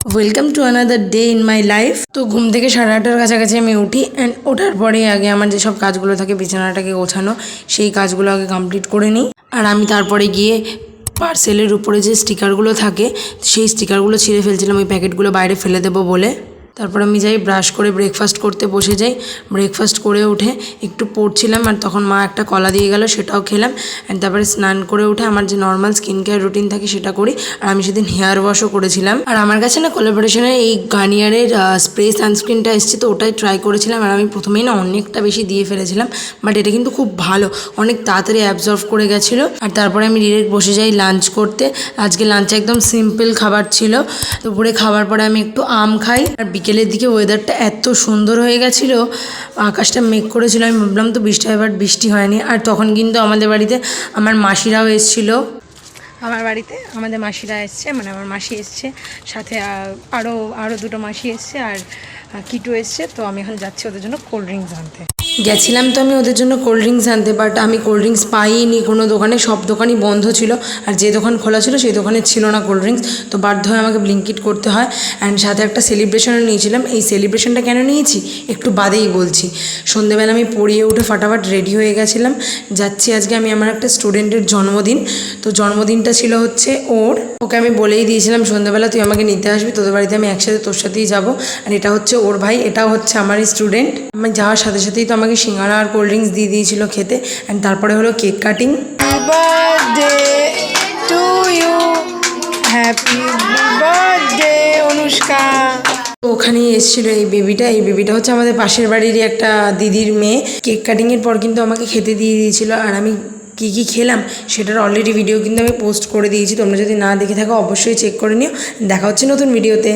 Welcome to another day in my life. তো ঘুম থেকে 8:30টার কাছাকাছি আমি উঠি অ্যান্ড ওঠার পরে আগে আমার যেসব কাজগুলো থাকে বিছানাটাকে গোছানো, সেই কাজগুলো আগে কমপ্লিট করে নিই। আর আমি তারপরে গিয়ে পার্সেলের উপরে যে স্টিকারগুলো থাকে সেই স্টিকারগুলো ছিঁড়ে ফেলছিলাম ওই প্যাকেটগুলো বাইরে ফেলে দেবো বলে। তারপর আমি যাই ব্রাশ করে ব্রেকফাস্ট করতে বসে যাই। ব্রেকফাস্ট করে উঠে একটু পড়ছিলাম আর তখন মা একটা কলা দিয়ে গেল, সেটাও খেলাম। অ্যান্ড তারপরে স্নান করে উঠে আমার যে নর্মাল স্কিন কেয়ার রুটিন থাকে সেটা করি। আর আমি সেদিন হেয়ার ওয়াশও করেছিলাম। আর আমার কাছে না কোলাবোরেশনের এই গার্নিয়ারের স্প্রে সানস্ক্রিনটা এসেছে, তো ওটাই ট্রাই করেছিলাম। আর আমি প্রথমেই না অনেকটা বেশি দিয়ে ফেলেছিলাম, বাট এটা কিন্তু খুব ভালো, অনেক তাড়াতাড়ি অ্যাবজর্ভ করে গেছিলো। আর তারপরে আমি ডিরেক্ট বসে যাই লাঞ্চ করতে। আজকে লাঞ্চে একদম সিম্পল খাবার ছিল। দুপুরে খাবার পরে আমি একটু আম খাই। আর বিকেলের দিকে ওয়েদারটা এত সুন্দর হয়ে গেছিলো, আকাশটা মেঘ করেছিল, আমি ভাবলাম তো বৃষ্টি হয়, বাট বৃষ্টি হয়নি। আর তখন কিন্তু আমাদের বাড়িতে আমার মাসিরাও এসেছিলো। আমার বাড়িতে আমাদের মাসিরা এসছে, মানে আমার মাসি এসছে, সাথে আরও দুটো মাসি এসছে আর কিটু এসছে। তো আমি এখন যাচ্ছি ওদের জন্য কোল্ড ড্রিঙ্কস আনতে। গেছিলাম তো আমি ওদের জন্য কোল্ড ড্রিঙ্কস আনতে, বাট আমি কোল্ড ড্রিঙ্কস পাইনি কোনো দোকানে, সব দোকানই বন্ধ ছিল। আর যে দোকান খোলা ছিল সেই দোকানে ছিল না কোল্ড ড্রিঙ্কস, তো বাধ্য হয়ে আমাকে ব্লিঙ্কিট করতে হয়। অ্যান্ড সাথে একটা সেলিব্রেশনও নিয়েছিলাম। এই সেলিব্রেশনটা কেন নিয়েছি একটু বাদেই বলছি। সন্ধেবেলা আমি পড়িয়ে উঠে ফাটাফাট রেডি হয়ে গেছিলাম, যাচ্ছি আজকে আমি আমার একটা স্টুডেন্টের জন্মদিন। তো জন্মদিনটা ছিল হচ্ছে ওকে আমি বলেই দিয়েছিলাম সন্ধ্যাবেলা তুই আমাকে নিতে আসবি, তোদের বাড়িতে আমি একসাথে তোর সাথেই যাবো। আর এটা হচ্ছে ওর ভাই, এটাও হচ্ছে আমারই স্টুডেন্ট। আমি যাওয়ার সাথে সাথেই তো আমাকে সিঙ্গাড়া আর কোল্ড ড্রিঙ্কস দিয়ে দিয়েছিল খেতে। অ্যান্ড তারপরে হলো cake cutting. Birthday to you, happy birthday Anushka. ওখানেই এসেছিল এই বেবিটা হচ্ছে আমাদের পাশের বাড়িরই একটা দিদির মেয়ে। কেক কাটিংয়ের পর কিন্তু আমাকে খেতে দিয়ে দিয়েছিল। আর আমি কী কী খেলাম সেটার অলরেডি ভিডিও কিন্তু আমি পোস্ট করে দিয়েছি, তোমরা যদি না দেখে থাকো অবশ্যই চেক করে নিও। দেখা হচ্ছে নতুন ভিডিওতে।